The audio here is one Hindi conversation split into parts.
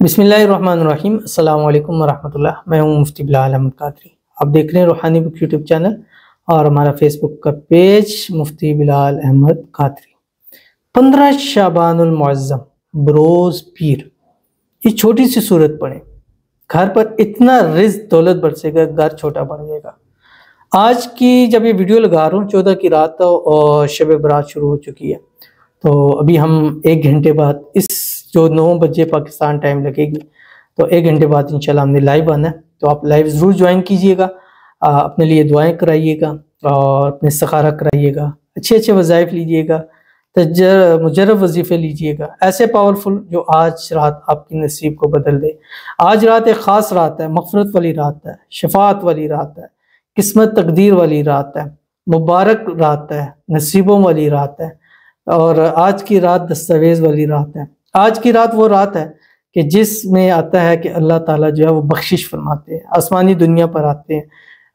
बिस्मिल्लाहिर्रहमानिर्रहीम अस्सलाम वालेकुम वरहमतुल्लाह। मैं हूं मुफ्ती बिलाल अहमद कादरी। आप देख रहे हैं रूहानी बुक यूट्यूब चैनल और हमारा फेसबुक का पेज मुफ्ती बिलाल अहमद कादरी। 15 शाबानुल मुअज़्ज़म बरोज़ पीर, ये छोटी सी सूरत पढ़ें, घर पर इतना रिज़्क़ दौलत बरसेगा, घर छोटा बढ़ जाएगा। आज की जब ये वीडियो लगा रहा हूँ 14 की रात और शब बरात शुरू हो चुकी है, तो अभी हम 1 घंटे बाद इस जो 9 बजे पाकिस्तान टाइम लगेगी, तो 1 घंटे बाद इंशाल्लाह हमने लाइव आना है। तो आप लाइव ज़रूर ज्वाइन कीजिएगा, अपने लिए दुआएं कराइएगा और अपने इस्तिखारा कराइएगा, अच्छे अच्छे वज़ाइफ लीजिएगा, मुजर्रब वजीफ़े लीजिएगा, ऐसे पावरफुल जो आज रात आपकी नसीब को बदल दे। आज रात एक ख़ास रात है, मग़फ़िरत वाली रात है, शफ़ाअत वाली रात है, किस्मत तकदीर वाली रात है, मुबारक रात है, नसीबों वाली रात है। और आज की रात दस्तावेज़ वाली रात है। आज की रात वो रात है कि जिसमें आता है कि अल्लाह ताला जो है वो बख्शिश फरमाते हैं, आसमानी दुनिया पर आते हैं।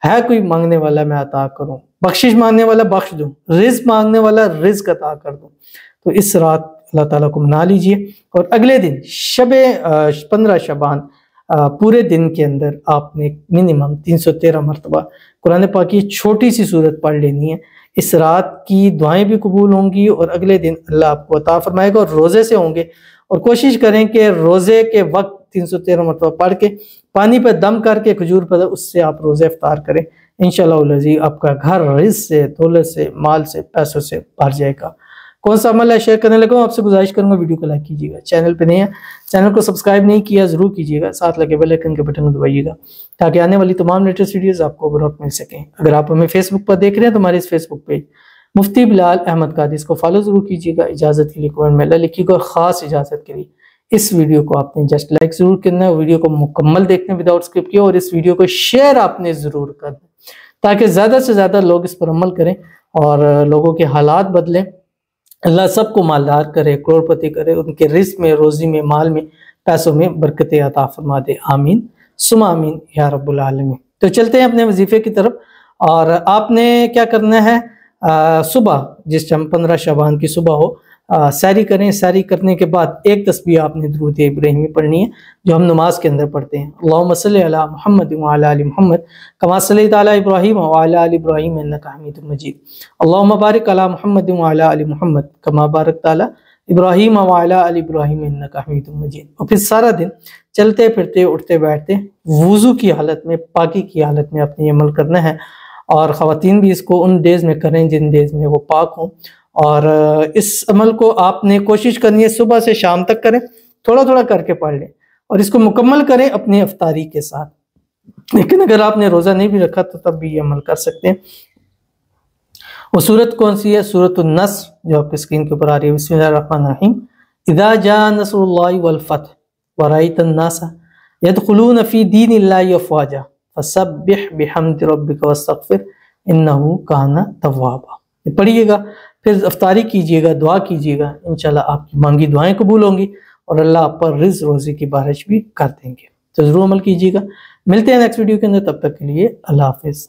है कोई मांगने वाला मैं अता करूं, बख्शिश मांगने वाला बख्श दूं, रिज़्क़ मांगने वाला रिज़्क़ अता कर दूं। तो इस रात अल्लाह ताला को मना लीजिए और अगले दिन 15 शबान पूरे दिन के अंदर आपने मिनिमम 313 मरतबा कुरान पाक की छोटी सी सूरत पढ़ लेनी है। इस रात की दुआएं भी कबूल होंगी और अगले दिन अल्लाह आपको अता फरमाएगा। और रोज़े से होंगे और कोशिश करें कि रोज़े के वक्त 313 मरतबा पढ़ के पानी पर दम करके खजूर पर उससे आप रोज़े इफ्तार करें। इंशाअल्लाह आपका घर रिज़्क़ से, दौलत से, माल से, पैसों से भर जाएगा। कौन सा अमल है शेयर करने लगा हूँ, आपसे गुजारिश करूंगा वीडियो को लाइक कीजिएगा। चैनल पे नहीं है, चैनल को सब्सक्राइब नहीं किया ज़रूर कीजिएगा, साथ लगे बेल आइकन के बटन को दबाइएगा ताकि आने वाली तमाम लेटेस्ट वीडियोस आपको बर वक्त मिल सकें। अगर आप हमें फेसबुक पर देख रहे हैं तो हमारे इस फेसबुक पेज मुफ्ती बिलाल अहमद कादरी, इसको फॉलो ज़रूर कीजिएगा। इजाज़त के लिए कमेंट में अल्लाह लिखिएगा, ख़ास इजाज़त के लिए इस वीडियो को आपने जस्ट लाइक ज़रूर करना है, वीडियो को मुकम्मल देखना विदाउट स्किप किया, और इस वीडियो को शेयर आपने ज़रूर करना ताकि ज़्यादा से ज़्यादा लोग इस पर अमल करें और लोगों के हालात बदलें। अल्लाह सबको मालदार करे, करोड़पति करे, उनके रिज़्क़ में, रोज़ी में, माल में, पैसों में बरकतें अता फरमा दे। आमीन सुमा आमीन या रब्बुल आलमीन। तो चलते हैं अपने वजीफे की तरफ। और आपने क्या करना है, सुबह जिस टाइम 15 शबान की सुबह हो, सैरी करें। सैरी करने के बाद एक तस्बीह आपने दुरूद इब्राहिमी पढ़नी है जो हम नमाज के अंदर पढ़ते हैं। अल्लाहुम्मा सल्ली अला मुहम्मद व अला आलि मुहम्मद कमा सल्लैता अला इब्राहीम व अला आलि इब्राहीम इन्नका हमीदुम मजीद। अल्लाहुम्मा बारिक अला मुहम्मद व अला आलि मुहम्मद कमा बारकता अला इब्राहीम व अला आलि इब्राहीम इन्नका हमीदुम मजीद। और फिर सारा दिन चलते फिरते, उठते बैठते वुज़ू की हालत में, पाकी की हालत में अपने अमल करना है। और ख़वातीन भी इसको उन डेज़ में करें जिन डेज़ में वो पाक हों। और इस अमल को आपने कोशिश करनी है सुबह से शाम तक करें, थोड़ा थोड़ा करके पढ़ लें और इसको मुकम्मल करें अपनी इफ्तारी के साथ। लेकिन अगर आपने रोज़ा नहीं भी रखा तो तब भी ये अमल कर सकते हैं। वो सूरत कौन सी है? सूरत नस्र जो आपकी स्क्रीन के ऊपर आ रही है। बिस्मिल्लाहिर्रहमानिर्रहीम। इज़ा जा नस्रुल्लाहि वल फतह व रअयतन नासा यदखुलून फी दीनिल्लाहि अफ़वाजा फसब्बिह बिहम्दि रब्बिका वस्तगफिर इन्नहु काना तव्वाबा। पढ़िएगा, फिर इफ्तारी कीजिएगा, दुआ कीजिएगा, इंशाल्लाह आपकी मांगी दुआएं कबूल होंगी और अल्लाह आप पर रिज़्क़ रोज़ी की बारिश भी कर देंगे। तो ज़रूर अमल कीजिएगा। मिलते हैं नेक्स्ट वीडियो के अंदर, तब तक के लिए अल्लाह हाफ़िज़।